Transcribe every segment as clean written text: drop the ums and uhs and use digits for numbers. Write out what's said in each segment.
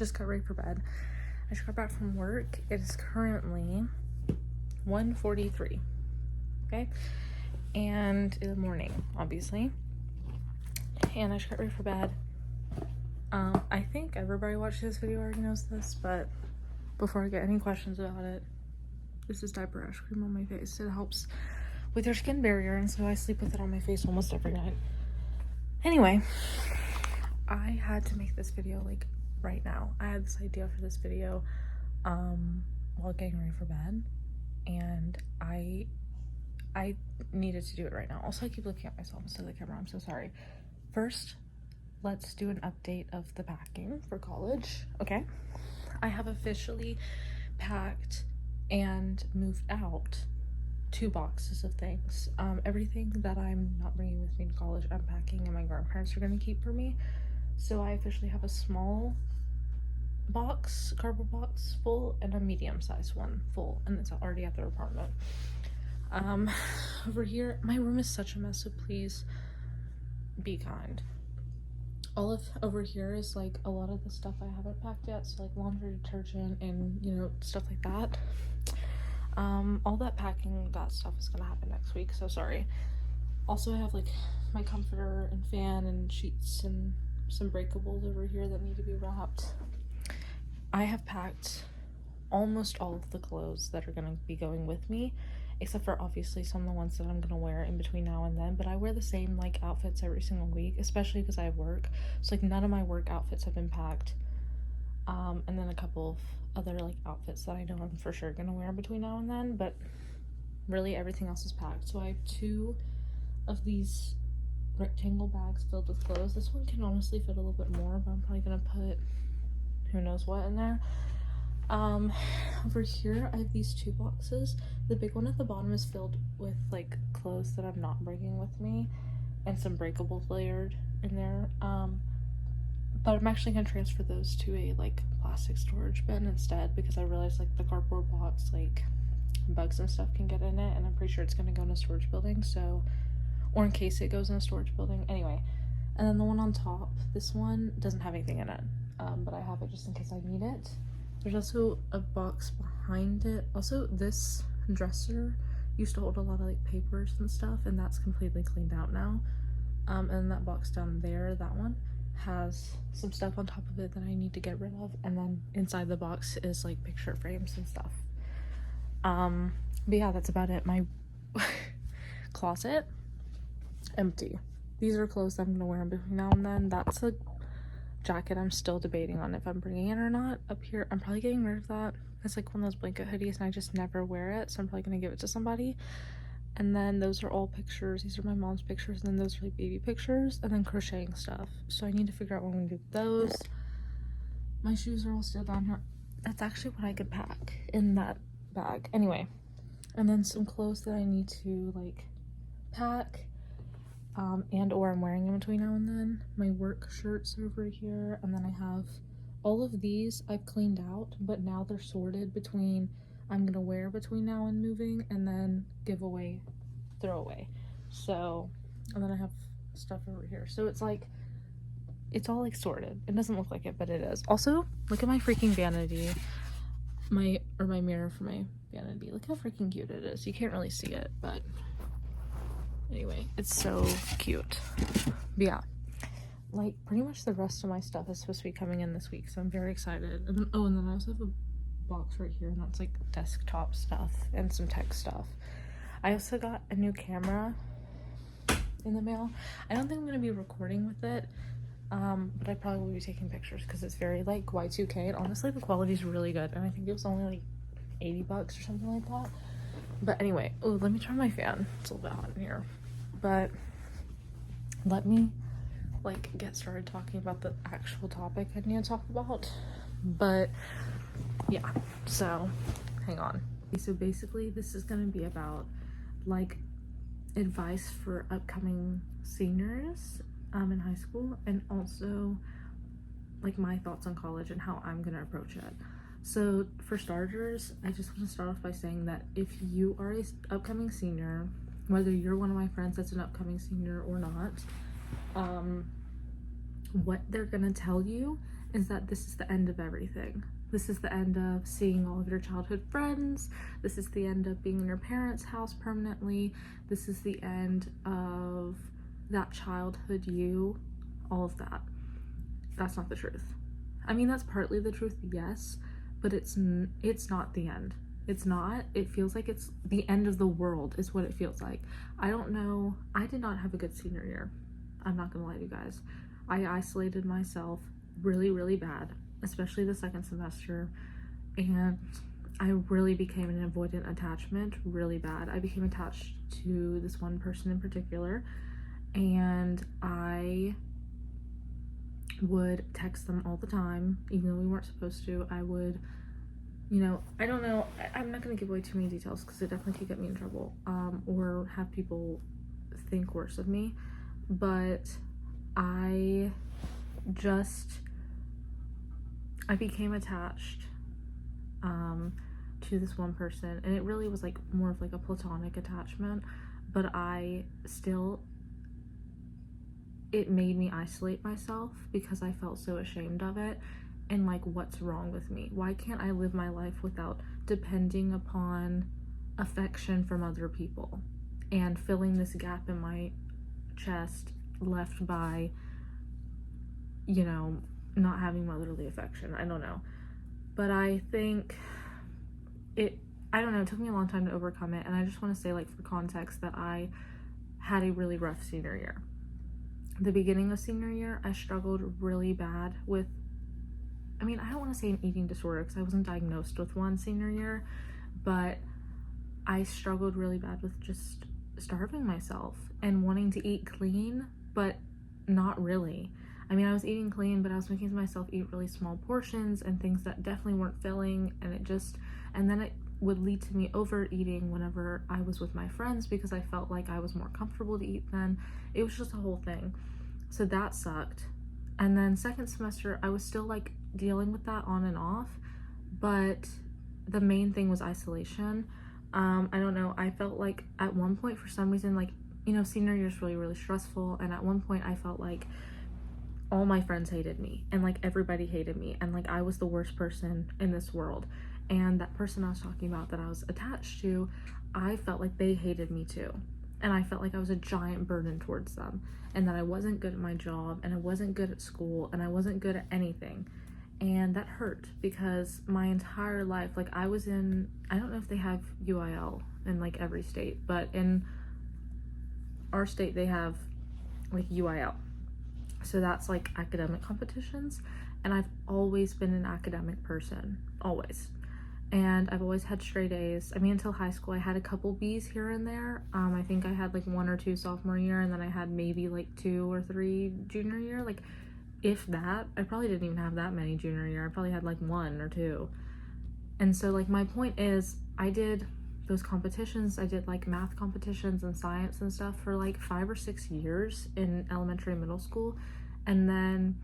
just got ready for bed. I just got back from work. It is currently 1:43, okay? And in the morning, obviously. And I just got ready for bed. I think everybody watching this video already knows this, but before I get any questions about it, this is diaper rash cream on my face. It helps with your skin barrier, and so I sleep with it on my face almost every night. Anyway, I had to make this video like right now. I had this idea for this video while getting ready for bed, and I needed to do it right now. Also, I keep looking at myself instead of the camera. I'm so sorry. First, let's do an update of the packing for college. Okay, I have officially packed and moved out 2 boxes of things. Everything that I'm not bringing with me to college, I'm packing, and my grandparents are going to keep for me. So I officially have a small box, cardboard box full, and a medium-sized one full, and it's already at their apartment. Over here, my room is such a mess, so please be kind. All of over here is like a lot of the stuff I haven't packed yet, so like laundry detergent and, you know, stuff like that. All that packing, that stuff is gonna happen next week, so sorry. Also, I have like my comforter and fan and sheets and some breakables over here that need to be wrapped. I have packed almost all of the clothes that are gonna be going with me, except for obviously some of the ones that I'm gonna wear in between now and then, but I wear the same like outfits every single week, especially because I have work, so like none of my work outfits have been packed. And then a couple of other like outfits that I know I'm for sure gonna wear in between now and then, but really everything else is packed. So I have 2 of these rectangle bags filled with clothes. This one can honestly fit a little bit more, but I'm probably gonna put who knows what in there. Over here I have these 2 boxes. The big one at the bottom is filled with like clothes that I'm not bringing with me, and some breakables layered in there. But I'm actually gonna transfer those to a like plastic storage bin instead, because I realized like the cardboard box, like bugs and stuff can get in it, and I'm pretty sure it's gonna go in a storage building, so, or in case it goes in a storage building. Anyway, and then the one on top, this one doesn't have anything in it, but I have it just in case I need it. There's also a box behind it. Also, this dresser used to hold a lot of like papers and stuff, and that's completely cleaned out now. And that box down there, that one, has some stuff on top of it that I need to get rid of, and then inside the box is like picture frames and stuff. But yeah, that's about it. My closet, empty. These are clothes that I'm gonna wear between now and then. That's a jacket I'm still debating on if I'm bringing it or not. Up here, I'm probably getting rid of that. It's like one of those blanket hoodies, and I just never wear it, so I'm probably gonna give it to somebody. And then those are all pictures. These are my mom's pictures, and then those are like baby pictures, and then crocheting stuff. So I need to figure out what I'm gonna do with those. My shoes are all still down here. That's actually what I could pack in that bag. Anyway, and then some clothes that I need to like pack, and or I'm wearing in between now and then. My work shirts over here, and then I have all of these I've cleaned out, but now they're sorted between I'm gonna wear between now and moving, and then give away, throw away. So, and then I have stuff over here. So it's like, it's all like sorted. It doesn't look like it, but it is. Also, look at my freaking vanity. My mirror for my vanity. Look how freaking cute it is. You can't really see it, but anyway, it's so cute. But yeah, like pretty much the rest of my stuff is supposed to be coming in this week, so I'm very excited. And then, oh, and then I also have a box right here, and that's like desktop stuff and some tech stuff. I also got a new camera in the mail. I don't think I'm gonna be recording with it, but I probably will be taking pictures because it's very like Y2K, and honestly the quality is really good, and I think it was only like 80 bucks or something like that. But anyway, oh, let me turn my fan. It's a little bit hot in here, but let me like get started talking about the actual topic I need to talk about. But yeah, so hang on. So basically this is gonna be about like advice for upcoming seniors in high school, and also like my thoughts on college and how I'm gonna approach it. So for starters, I just want to start off by saying that if you are a upcoming senior, whether you're one of my friends that's an upcoming senior or not, what they're gonna tell you is that this is the end of everything. This is the end of seeing all of your childhood friends. This is the end of being in your parents' house permanently. This is the end of that childhood you, all of that. That's not the truth. I mean, that's partly the truth, yes, but it's not the end. It's not. It feels like it's the end of the world is what it feels like. I don't know. I did not have a good senior year. I'm not gonna lie to you guys. I isolated myself really, really bad, especially the second semester, and I really became an avoidant attachment really bad. I became attached to this one person in particular, and I would text them all the time, even though we weren't supposed to. I would, I don't know, I'm not going to give away too many details because it definitely could get me in trouble, or have people think worse of me, but I became attached to this one person, and it really was like more of like a platonic attachment, but it made me isolate myself because I felt so ashamed of it, and like, what's wrong with me? Why can't I live my life without depending upon affection from other people and filling this gap in my chest left by, not having motherly affection? I don't know. But I think it took me a long time to overcome it, and I just want to say, like, for context, that I had a really rough senior year. The beginning of senior year, I struggled really bad with, I don't want to say an eating disorder because I wasn't diagnosed with one senior year, but I struggled really bad with just starving myself and wanting to eat clean, but not really. I was eating clean, but I was making myself eat really small portions and things that definitely weren't filling, and then it would lead to me overeating whenever I was with my friends because I felt like I was more comfortable to eat then. It was just a whole thing. So that sucked. And then second semester, I was still like dealing with that on and off, but the main thing was isolation. I don't know, I felt like at one point, for some reason, like, senior year is really, really stressful, and at one point I felt like all my friends hated me, and like everybody hated me, and like I was the worst person in this world. And that person I was talking about that I was attached to, I felt like they hated me too, and I felt like I was a giant burden towards them, and that I wasn't good at my job, and I wasn't good at school, and I wasn't good at anything. And that hurt because my entire life, like, I don't know if they have UIL in like every state, but in our state they have like UIL. So that's like academic competitions, and I've always been an academic person, always. And I've always had straight A's. Until high school I had a couple B's here and there. I think I had like 1 or 2 sophomore year, and then I had maybe like 2 or 3 junior year, like, if that. I probably didn't even have that many junior year. I probably had like 1 or 2. And so, like, my point is, I did those competitions. I did like math competitions and science and stuff for like 5 or 6 years in elementary and middle school, and then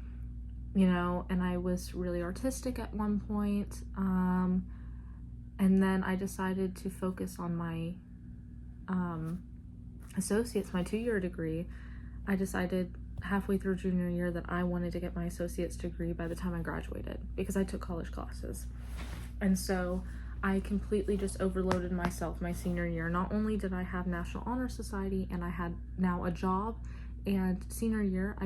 and I was really artistic at one point, and then I decided to focus on my associates, my 2-year degree. I decided halfway through junior year that I wanted to get my associate's degree by the time I graduated because I took college classes. And so I completely just overloaded myself my senior year. Not only did I have National Honor Society and I had now a job, and senior year,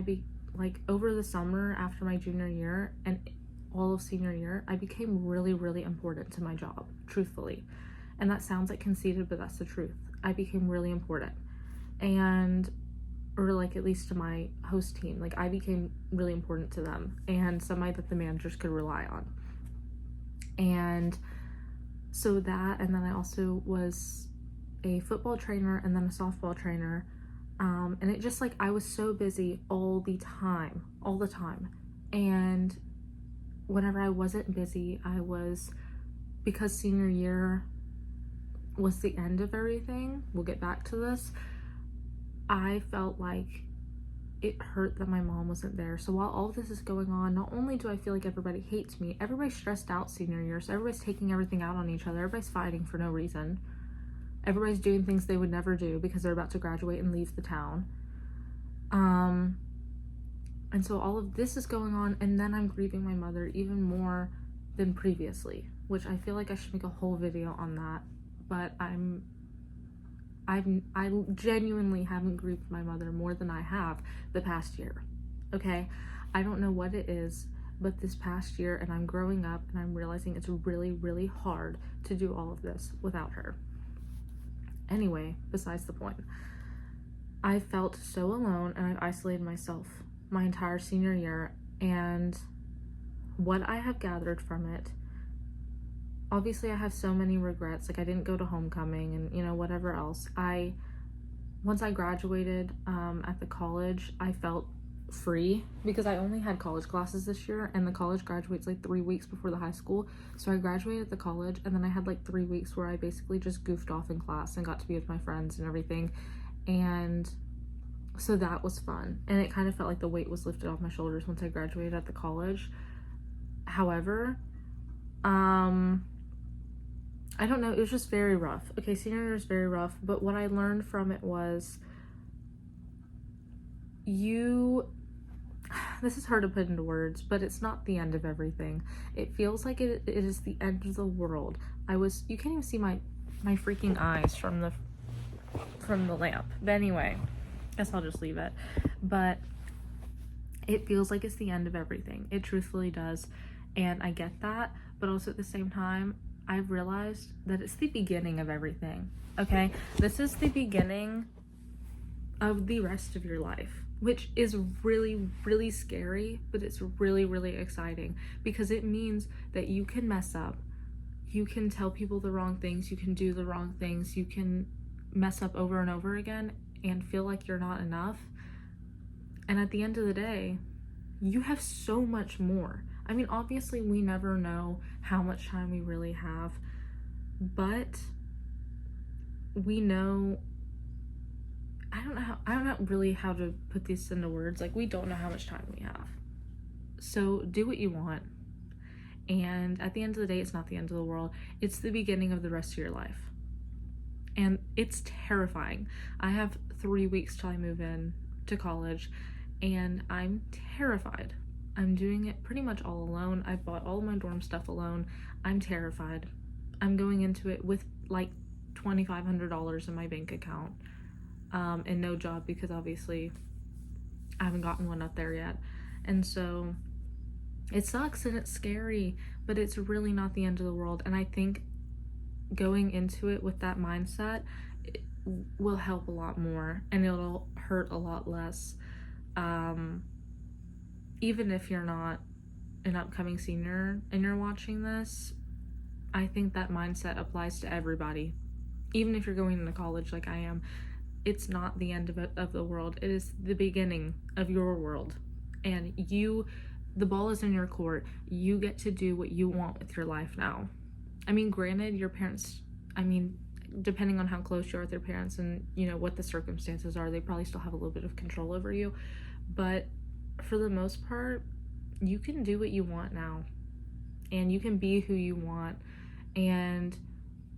over the summer after my junior year and all of senior year, I became really, really important to my job, truthfully. And that sounds like conceited, but that's the truth. I became really important. Or like, at least to my host team, like, I became really important to them and somebody that the managers could rely on. And so that, and then I also was a football trainer and then a softball trainer, and it just, like, I was so busy all the time, and whenever I wasn't busy, because senior year was the end of everything, we'll get back to this, I felt like it hurt that my mom wasn't there. So while all of this is going on, not only do I feel like everybody hates me, everybody's stressed out senior year, so everybody's taking everything out on each other, everybody's fighting for no reason, everybody's doing things they would never do because they're about to graduate and leave the town. And so all of this is going on, and then I'm grieving my mother even more than previously, which I feel like I should make a whole video on that. But I genuinely haven't grieved my mother more than I have the past year. Okay? I don't know what it is, but this past year, and I'm growing up and I'm realizing it's really, really hard to do all of this without her. Anyway, besides the point. I felt so alone, and I've isolated myself my entire senior year, and what I have gathered from it, obviously I have so many regrets. Like, I didn't go to homecoming and, you know, whatever else. Once I graduated at the college, I felt free because I only had college classes this year, and the college graduates like 3 weeks before the high school. So I graduated the college, and then I had like 3 weeks where I basically just goofed off in class and got to be with my friends and everything. And so that was fun, and it kind of felt like the weight was lifted off my shoulders once I graduated at the college. However, I don't know, it was just very rough. Okay, senior year is very rough, but what I learned from it was this is hard to put into words, but it's not the end of everything. It feels like it is the end of the world. You can't even see my freaking eyes from the lamp. But anyway, guess I'll just leave it. But it feels like it's the end of everything. It truthfully does. And I get that, but also at the same time, I've realized that it's the beginning of everything. Okay? This is the beginning of the rest of your life, which is really, really scary, but it's really, really exciting because it means that you can mess up. You can tell people the wrong things. You can do the wrong things. You can mess up over and over again and feel like you're not enough. And at the end of the day, you have so much more. I mean, obviously we never know how much time we really have, but we know, I don't know really how to put this into words. Like, we don't know how much time we have. So do what you want. And at the end of the day, it's not the end of the world. It's the beginning of the rest of your life. And it's terrifying. I have 3 weeks till I move in to college, and I'm terrified. I'm doing it pretty much all alone. I bought all my dorm stuff alone. I'm terrified. I'm going into it with like $2,500 in my bank account, and no job because obviously I haven't gotten one up there yet. And so it sucks and it's scary, but it's really not the end of the world. And I think going into it with that mindset will help a lot more, and it'll hurt a lot less. Even if you're not an upcoming senior and you're watching this, I think that mindset applies to everybody. Even if you're going into college like I am, it's not the end of the world. It is the beginning of your world. And the ball is in your court. You get to do what you want with your life now. I mean, granted, your parents, depending on how close you are with your parents and, you know, what the circumstances are, they probably still have a little bit of control over you. But for the most part, you can do what you want now. And you can be who you want. And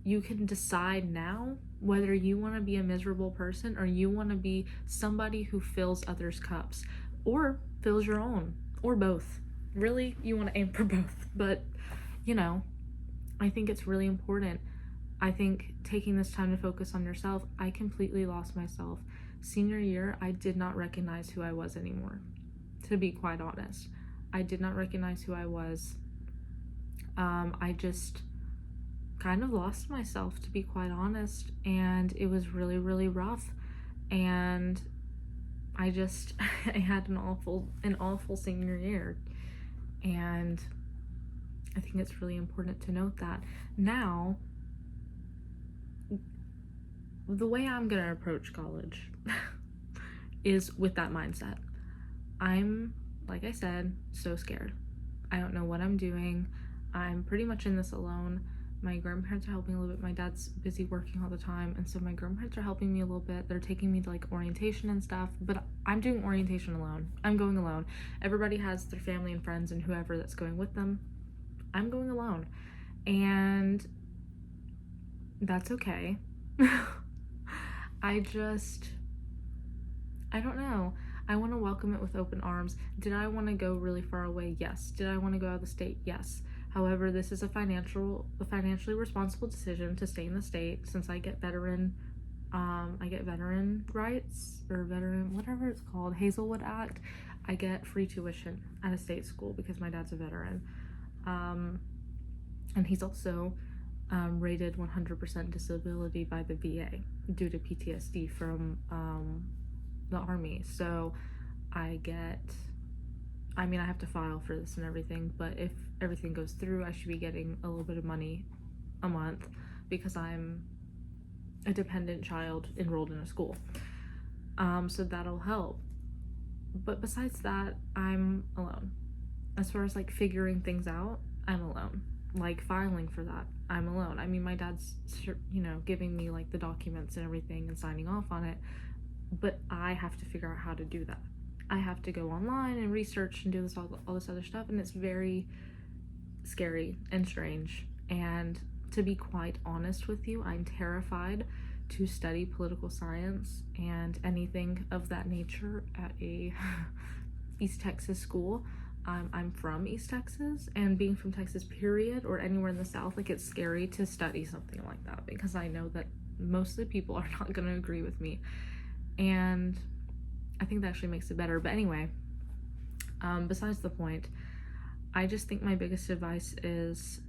you can decide now whether you want to be a miserable person or you want to be somebody who fills others' cups or fills your own, or both. Really, you want to aim for both. But, you know, I think it's really important. I think taking this time to focus on yourself, I completely lost myself. Senior year, I did not recognize who I was anymore, to be quite honest. I did not recognize who I was. I just kind of lost myself, to be quite honest, and it was really, really rough. And I had an awful senior year, and I think it's really important to note that. Now, the way I'm gonna approach college is with that mindset. I'm, like I said, so scared. I don't know what I'm doing. I'm pretty much in this alone. My grandparents are helping a little bit. My dad's busy working all the time, and so my grandparents are helping me a little bit. They're taking me to like orientation and stuff, but I'm doing orientation alone. I'm going alone. Everybody has their family and friends and whoever that's going with them. I'm going alone, and that's okay. I don't know. I want to welcome it with open arms. Did I want to go really far away? Yes. Did I want to go out of the state? Yes. However, this is a financially responsible decision to stay in the state, since I get veteran rights, or veteran, whatever it's called, Hazelwood Act. I get free tuition at a state school because my dad's a veteran. And he's also rated 100% disability by the VA due to PTSD from the Army. So I have to file for this and everything, but if everything goes through, I should be getting a little bit of money a month because I'm a dependent child enrolled in a school. So that'll help. But besides that, I'm alone. As far as like figuring things out, I'm alone. Like filing for that, I'm alone. I mean, my dad's, giving me like the documents and everything and signing off on it, but I have to figure out how to do that. I have to go online and research and do all this other stuff, and it's very scary and strange. And to be quite honest with you, I'm terrified to study political science and anything of that nature at a East Texas school. I'm from East Texas, and being from Texas period, or anywhere in the South, like, it's scary to study something like that because I know that most of the people are not going to agree with me, and I think that actually makes it better. But anyway, besides the point, I just think my biggest advice is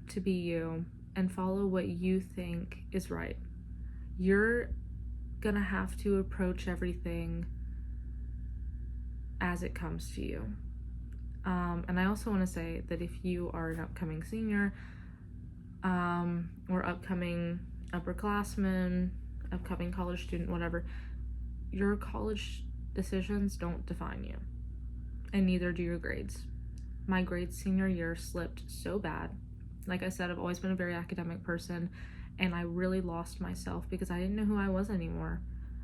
to be you and follow what you think is right. You're gonna have to approach everything as it comes to you. And I also want to say that if you are an upcoming senior, or upcoming upperclassman, upcoming college student, whatever, your college decisions don't define you, and neither do your grades. My grades senior year slipped so bad. Like I said, I've always been a very academic person, and I really lost myself because I didn't know who I was anymore.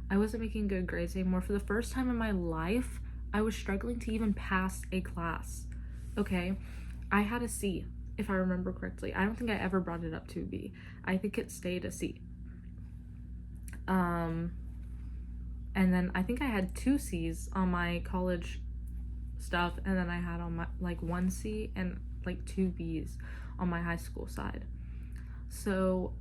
I wasn't making good grades anymore. For the first time in my life, I was struggling to even pass a class. Okay, I had a C, if I remember correctly. I don't think I ever brought it up to a B. I think it stayed a C. And then I think I had 2 C's on my college stuff, and then I had on my, like, 1 C and like 2 B's on my high school side. So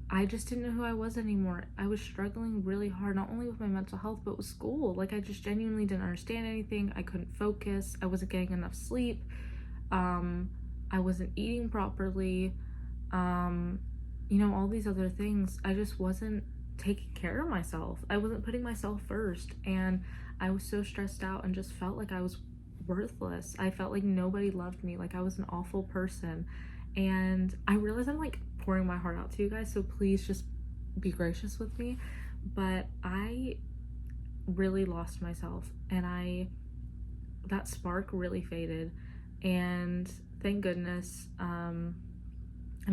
I just didn't know who I was anymore. I was struggling really hard, not only with my mental health, but with school. Like, I just genuinely didn't understand anything. I couldn't focus. I wasn't getting enough sleep. I wasn't eating properly. All these other things. I just wasn't taking care of myself. I wasn't putting myself first, and I was so stressed out and just felt like I was worthless. I felt like nobody loved me, like I was an awful person. And I realize I'm like pouring my heart out to you guys, so please just be gracious with me. But I really lost myself, and that spark really faded. And thank goodness,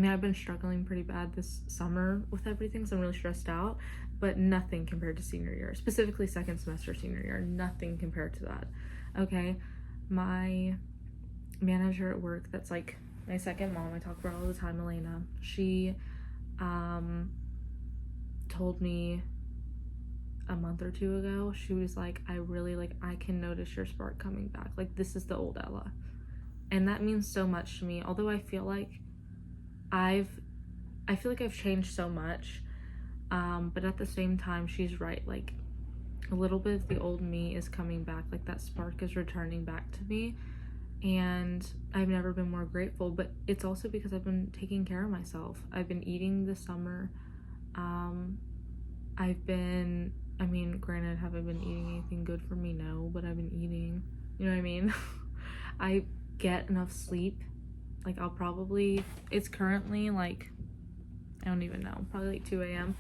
I've been struggling pretty bad this summer with everything, so I'm really stressed out, but nothing compared to senior year, specifically second semester senior year, nothing compared to that. Okay, my manager at work, that's like my second mom, I talk about all the time, Elena, she told me a month or 2 ago, she was like, I can notice your spark coming back. Like, this is the old Ella. And that means so much to me. Although I feel like I've changed so much, but at the same time, she's right. Like, a little bit of the old me is coming back. Like, that spark is returning back to me, and I've never been more grateful. But it's also because I've been taking care of myself. I've been eating this summer. Granted, have I been eating anything good for me? No, but I've been eating. You know what I mean? I get enough sleep. Like, it's currently like, I don't even know, probably like 2 a.m.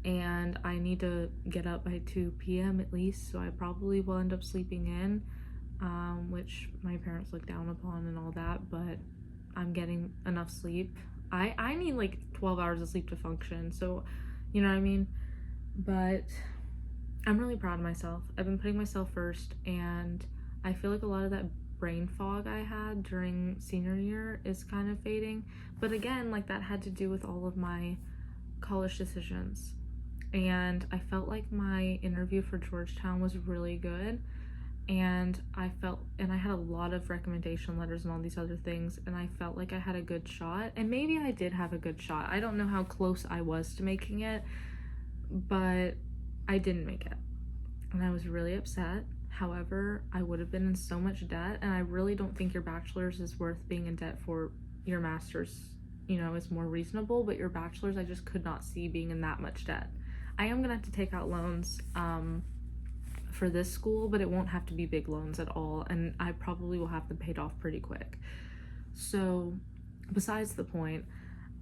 And I need to get up by 2 p.m. at least, so I probably will end up sleeping in, which my parents look down upon and all that, but I'm getting enough sleep. I need like 12 hours of sleep to function, so, you know what I mean? But I'm really proud of myself. I've been putting myself first, and I feel like a lot of that brain fog I had during senior year is kind of fading. But again, like, that had to do with all of my college decisions. and I felt like my interview for Georgetown was really good, and I had a lot of recommendation letters and all these other things, and I felt like I had a good shot, and maybe I did have a good shot. I don't know how close I was to making it, but I didn't make it, and I was really upset. However, I would have been in so much debt, and I really don't think your bachelor's is worth being in debt for. Your master's, is more reasonable, but your bachelor's, I just could not see being in that much debt. I am gonna have to take out loans for this school, but it won't have to be big loans at all, and I probably will have them paid off pretty quick. So, besides the point,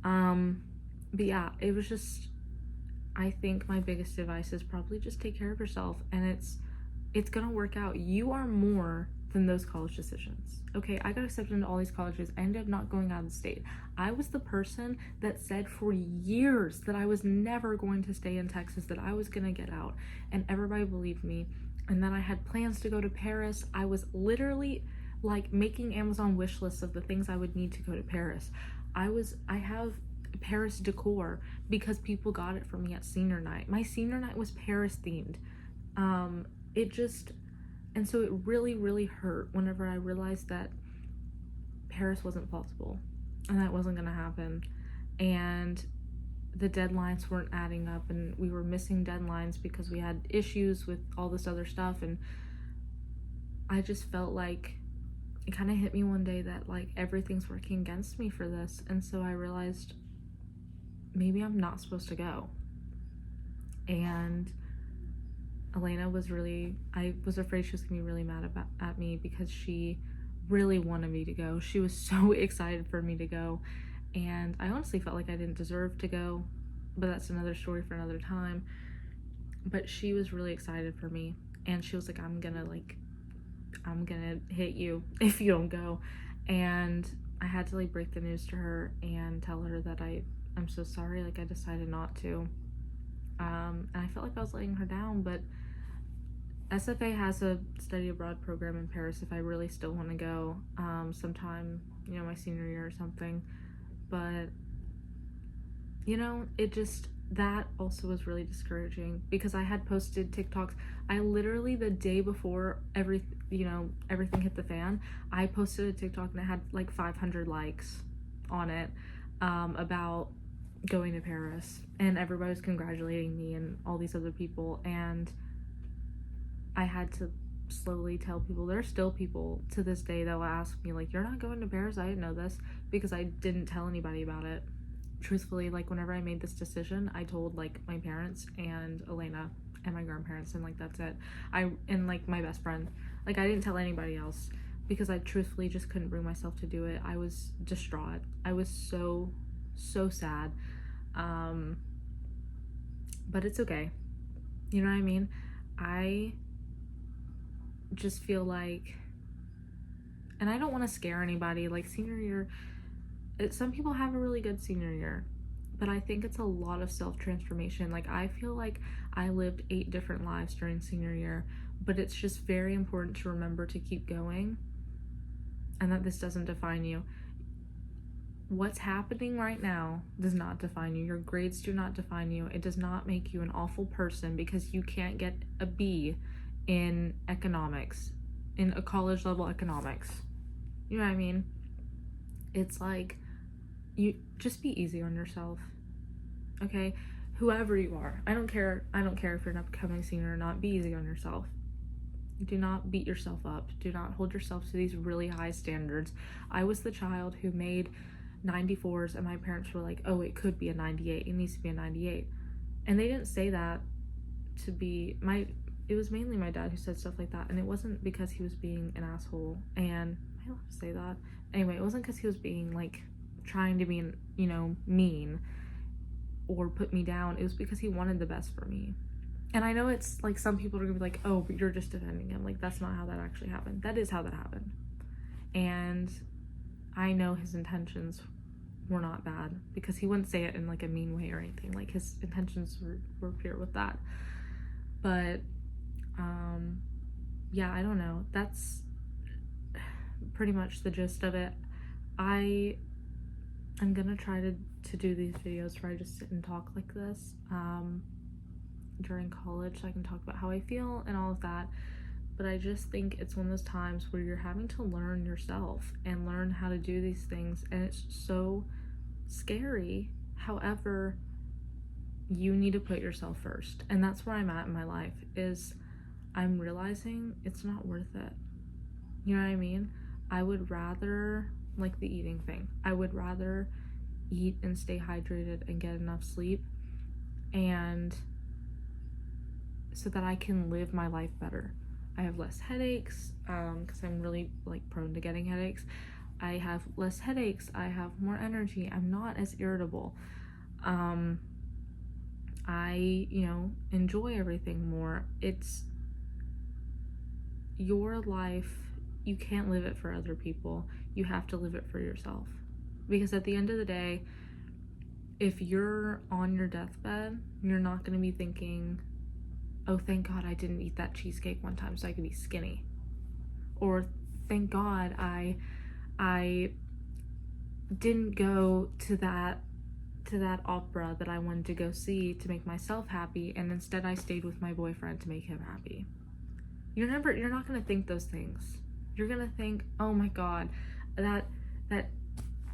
but yeah, it was just, I think my biggest advice is probably just take care of yourself, and it's gonna work out. You are more than those college decisions. Okay, I got accepted into all these colleges. I ended up not going out of the state. I was the person that said for years that I was never going to stay in Texas, that I was gonna get out, and everybody believed me. And then I had plans to go to Paris. I was literally like making Amazon wish lists of the things I would need to go to Paris. I have Paris decor because people got it for me at senior night. My senior night was Paris themed. And so it really, really hurt whenever I realized that Paris wasn't possible and that wasn't gonna happen, and the deadlines weren't adding up, and we were missing deadlines because we had issues with all this other stuff. And I just felt like it kind of hit me one day that like everything's working against me for this, and so I realized maybe I'm not supposed to go. And Elena I was afraid she was gonna be really mad at me because she really wanted me to go. She was so excited for me to go, and I honestly felt like I didn't deserve to go, but that's another story for another time. But she was really excited for me, and she was like, I'm gonna hit you if you don't go. And I had to like break the news to her and tell her that I'm so sorry, like I decided not to. And I felt like I was letting her down, but SFA has a study abroad program in Paris if I really still want to go sometime, my senior year or something. But, that also was really discouraging because I had posted TikToks. I literally, the day before everything hit the fan, I posted a TikTok and it had like 500 likes on it about going to Paris, and everybody was congratulating me and all these other people, and I had to slowly tell people. There's still people to this day that will ask me like, you're not going to Paris? I didn't know this, because I didn't tell anybody about it. Truthfully, like whenever I made this decision, I told like my parents and Elena and my grandparents, and like that's it. And like my best friend, like I didn't tell anybody else because I truthfully just couldn't bring myself to do it. I was distraught. I was so sad. But it's okay. You know what I mean? I just feel like, and I don't want to scare anybody, like senior year, some people have a really good senior year, but I think it's a lot of self-transformation. Like I feel like I lived 8 different lives during senior year, but it's just very important to remember to keep going and that this doesn't define you. What's happening right now does not define you. Your grades do not define you. It does not make you an awful person because you can't get a B in economics, in a college level economics. You know what I mean? It's like, you just be easy on yourself, okay? Whoever you are, I don't care if you're an upcoming senior or not. Be easy on yourself. Do not beat yourself up. Do not hold yourself to these really high standards. I was the child who made 94s, and my parents were like, oh, it could be a 98, it needs to be a 98. And they didn't say that to be it was mainly my dad who said stuff like that, and it wasn't because he was being an asshole. And I don't have to say that. Anyway, it wasn't because he was being like trying to be, mean or put me down. It was because he wanted the best for me. And I know it's like some people are gonna be like, oh, but you're just defending him. Like, that's not how that actually happened. That is how that happened. And I know his intentions were not bad because he wouldn't say it in like a mean way or anything. Like his intentions were pure with that. But yeah, I don't know. That's pretty much the gist of it. I'm gonna try to do these videos where I just sit and talk like this. during college, so I can talk about how I feel and all of that. But I just think it's one of those times where you're having to learn yourself and learn how to do these things, and it's so scary. However, you need to put yourself first, and that's where I'm at in my life, is I'm realizing it's not worth it. You know what I mean? I would rather, like the eating thing, I would rather eat and stay hydrated and get enough sleep, and so that I can live my life better. I have less headaches, because I'm really like prone to getting headaches. I have less headaches, I have more energy, I'm not as irritable. I, enjoy everything more. It's your life. You can't live it for other people. You have to live it for yourself. Because at the end of the day, if you're on your deathbed, you're not going to be thinking, oh, thank God I didn't eat that cheesecake one time so I could be skinny. Or thank God I didn't go to that opera that I wanted to go see to make myself happy, and instead I stayed with my boyfriend to make him happy. You're not gonna think those things. You're gonna think, oh my God, that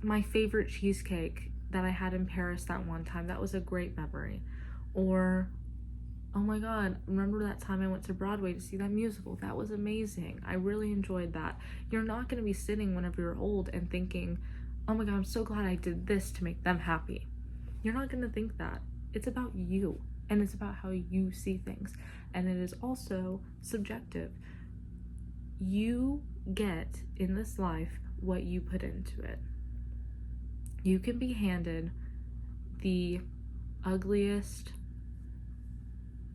my favorite cheesecake that I had in Paris that one time, that was a great memory. Or, oh my God, remember that time I went to Broadway to see that musical? That was amazing. I really enjoyed that. You're not gonna be sitting whenever you're old and thinking, oh my God, I'm so glad I did this to make them happy. You're not going to think that. It's about you, and it's about how you see things, and it is also subjective. You get in this life what you put into it. You can be handed the ugliest,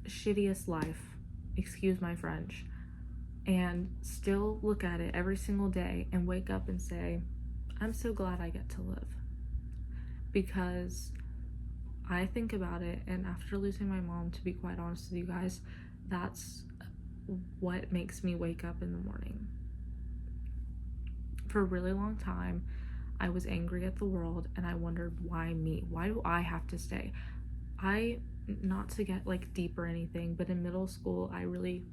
shittiest life, excuse my French, and still look at it every single day and wake up and say, I'm so glad I get to live. Because I think about it, and after losing my mom, to be quite honest with you guys, that's what makes me wake up in the morning. For a really long time, I was angry at the world, and I wondered, why me? Why do I have to stay? Not to get like deep or anything, but in middle school, I really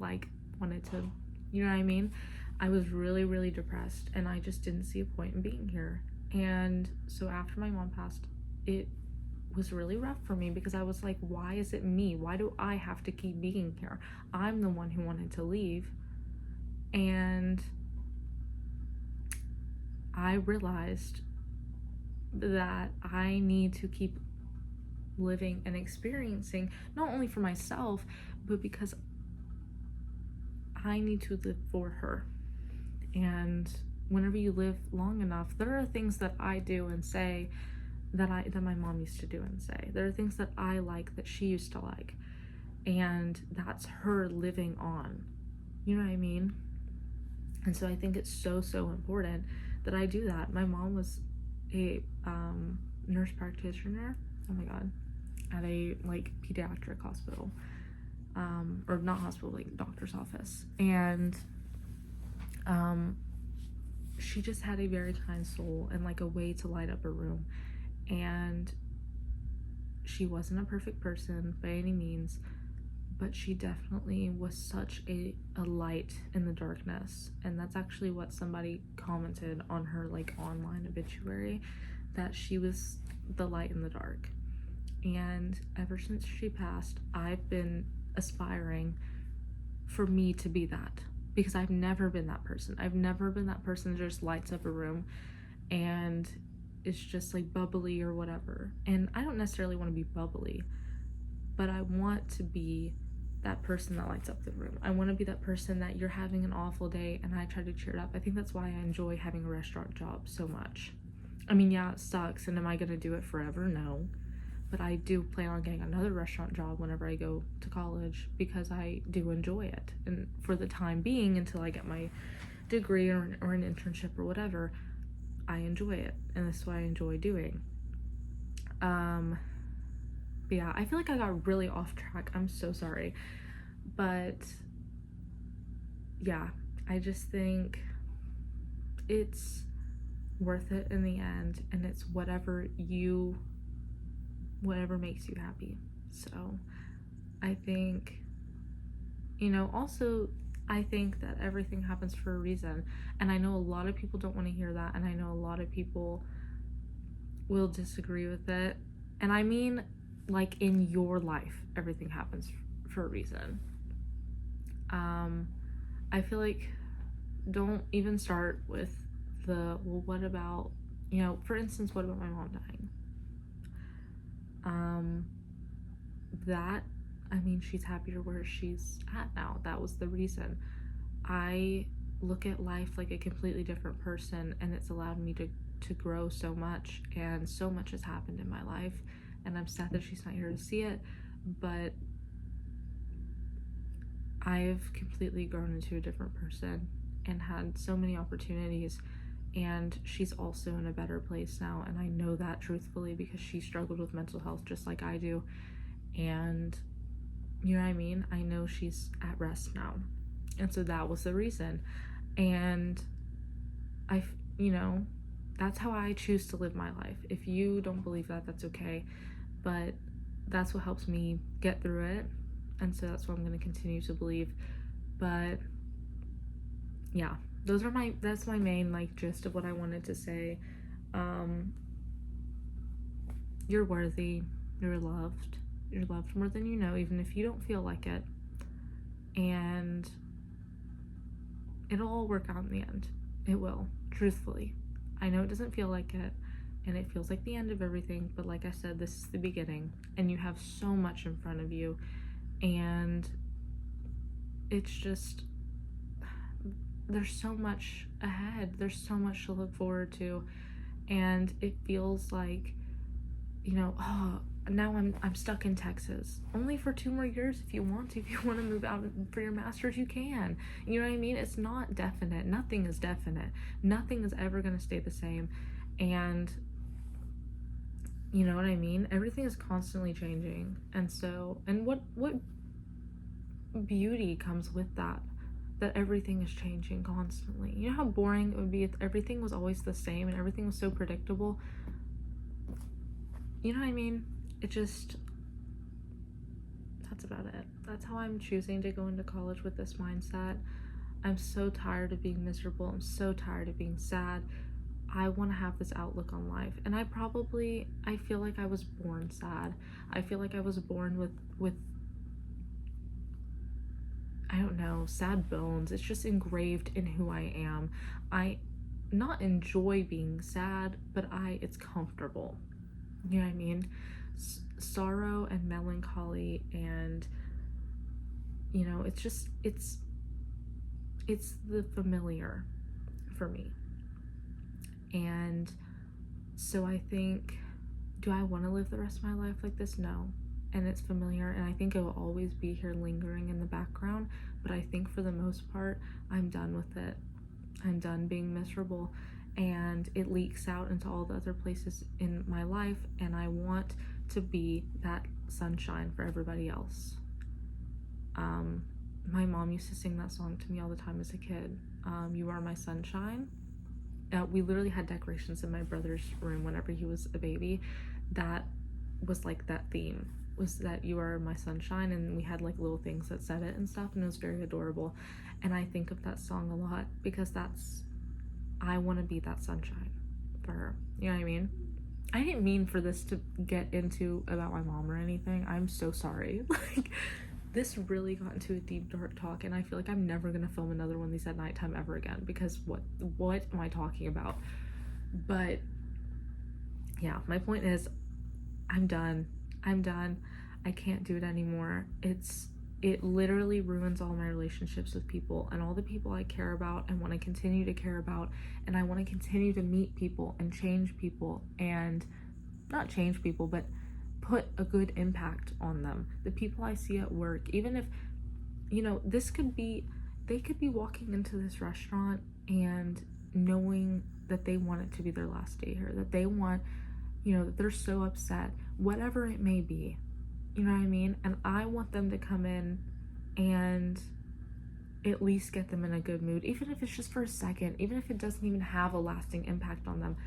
wanted to, you know what I mean? I was really, really depressed, and I just didn't see a point in being here. And so after my mom passed, it was really rough for me, because I was like, why is it me? Why do I have to keep being here? I'm the one who wanted to leave. And I realized that I need to keep living and experiencing, not only for myself, but because I need to live for her. And whenever you live long enough, there are things that I do and say that my mom used to do and say. There are things that I like that she used to like, and that's her living on. You know what I mean? And so I think it's so important that I do that. My mom was a nurse practitioner, oh my God, at a pediatric hospital, or not hospital, doctor's office, and she just had a very kind soul and a way to light up a room. And she wasn't a perfect person by any means, but she definitely was such a light in the darkness. And that's actually what somebody commented on her online obituary, that she was the light in the dark. And ever since she passed, I've been aspiring for me to be that, because I've never been that person. I've never been that person that just lights up a room and it's just bubbly or whatever. And I don't necessarily want to be bubbly, but I want to be that person that lights up the room. I want to be that person that you're having an awful day and I try to cheer it up. I think that's why I enjoy having a restaurant job so much. I mean, yeah, it sucks, and am I going to do it forever? No. But I do plan on getting another restaurant job whenever I go to college, because I do enjoy it. And for the time being, until I get my degree or an internship or whatever, I enjoy it, and that's what I enjoy doing. But yeah, I feel like I got really off track. I'm so sorry. But yeah, I just think it's worth it in the end, and it's whatever makes you happy. So I think, you know, also, I think that everything happens for a reason. And I know a lot of people don't want to hear that. And I know a lot of people will disagree with it. And I mean, like, in your life, everything happens for a reason. I feel like don't even start with the, well, what about, you know, for instance, what about my mom dying? That, I mean, she's happier where she's at now. That was the reason. I look at life like a completely different person, and it's allowed me to grow so much, and so much has happened in my life, and I'm sad that she's not here to see it, but I've completely grown into a different person and had so many opportunities, and she's also in a better place now, and I know that truthfully because she struggled with mental health just like I do, and you know what I mean? I know she's at rest now, and so that was the reason. And you know, that's how I choose to live my life. If you don't believe that, that's okay, but that's what helps me get through it, and so that's what I'm going to continue to believe. But yeah, that's my main, like, gist of what I wanted to say. You're worthy, you're loved more than you know, even if you don't feel like it, and it'll all work out in the end. It will, truthfully. I know it doesn't feel like it, and it feels like the end of everything, but like I said, this is the beginning, and you have so much in front of you, and it's just, there's so much ahead, there's so much to look forward to, and it feels like, you know, oh, now I'm stuck in Texas only for 2 more years. If you want to move out for your master's, you can. You know what I mean? It's not definite. Nothing is definite. Nothing is ever going to stay the same, and you know what I mean? Everything is constantly changing, and so, and what beauty comes with that everything is changing constantly. You know how boring it would be if everything was always the same and everything was so predictable? You know what I mean? It just, that's about it. That's how I'm choosing to go into college, with this mindset. I'm so tired of being miserable. I'm so tired of being sad. I want to have this outlook on life, and I feel like I was born sad. I feel like I was born with I don't know, sad bones. It's just engraved in who I am. I not enjoy being sad, but it's comfortable. You know what I mean? Sorrow and melancholy, and you know, it's just, it's the familiar for me. And so I think, do I want to live the rest of my life like this? No. And it's familiar, and I think it will always be here lingering in the background, but I think for the most part, I'm done with it. I'm done being miserable, and it leaks out into all the other places in my life, and I want to be that sunshine for everybody else. My mom used to sing that song to me all the time as a kid. You are my sunshine. We literally had decorations in my brother's room whenever he was a baby. That was like that theme, was that you are my sunshine, and we had like little things that said it and stuff, and it was very adorable. And I think of that song a lot because I want to be that sunshine for her. You know what I mean? I didn't mean for this to get into about my mom or anything. I'm so sorry. Like, this really got into a deep, dark talk, and I feel like I'm never gonna film another one of these at nighttime ever again, because what am I talking about? But yeah, my point is, I'm done. I can't do it anymore. It literally ruins all my relationships with people, and all the people I care about and want to continue to care about, and I want to continue to meet people and change people, and not change people, but put a good impact on them. The people I see at work, even if, you know, they could be walking into this restaurant and knowing that they want it to be their last day here, that they want, you know, that they're so upset, whatever it may be, you know what I mean? And I want them to come in and at least get them in a good mood, even if it's just for a second, even if it doesn't even have a lasting impact on them.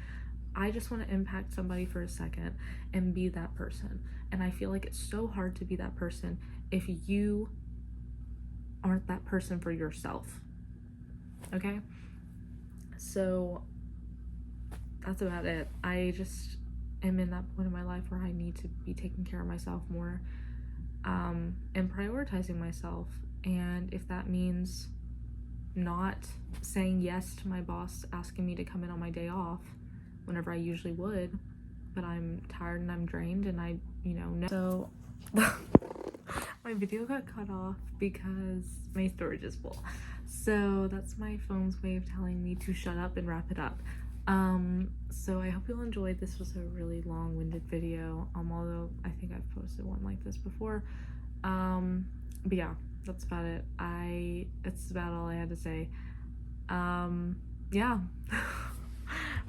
I just want to impact somebody for a second and be that person. And I feel like it's so hard to be that person if you aren't that person for yourself. Okay? So that's about it. I just am in that point in my life where I need to be taking care of myself more, and prioritizing myself. And if that means not saying yes to my boss asking me to come in on my day off whenever I usually would, but I'm tired and I'm drained and I, know. So my video got cut off because my storage is full. So that's my phone's way of telling me to shut up and wrap it up. So I hope you'll enjoy. This was a really long-winded video, although I think I've posted one like this before. But yeah, that's about it. It's about all I had to say. Yeah.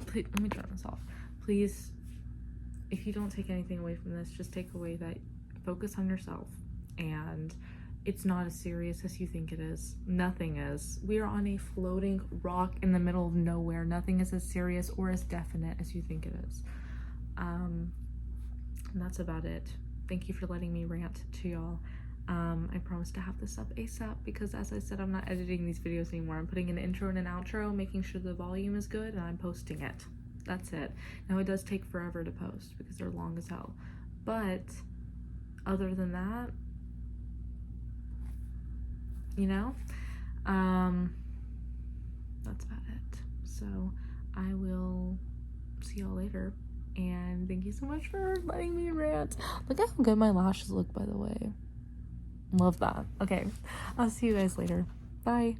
Please, let me turn this off. Please, if you don't take anything away from this, just take away that focus on yourself, and it's not as serious as you think it is. Nothing is. We are on a floating rock in the middle of nowhere. Nothing is as serious or as definite as you think it is. And that's about it. Thank you for letting me rant to y'all. I promise to have this up ASAP because, as I said, I'm not editing these videos anymore. I'm putting an intro and an outro, making sure the volume is good, and I'm posting it. That's it. Now, it does take forever to post because they're long as hell. But other than that, that's about it. So I will see y'all later, and thank you so much for letting me rant. Look how good my lashes look, by the way. Love that. Okay, I'll see you guys later. Bye.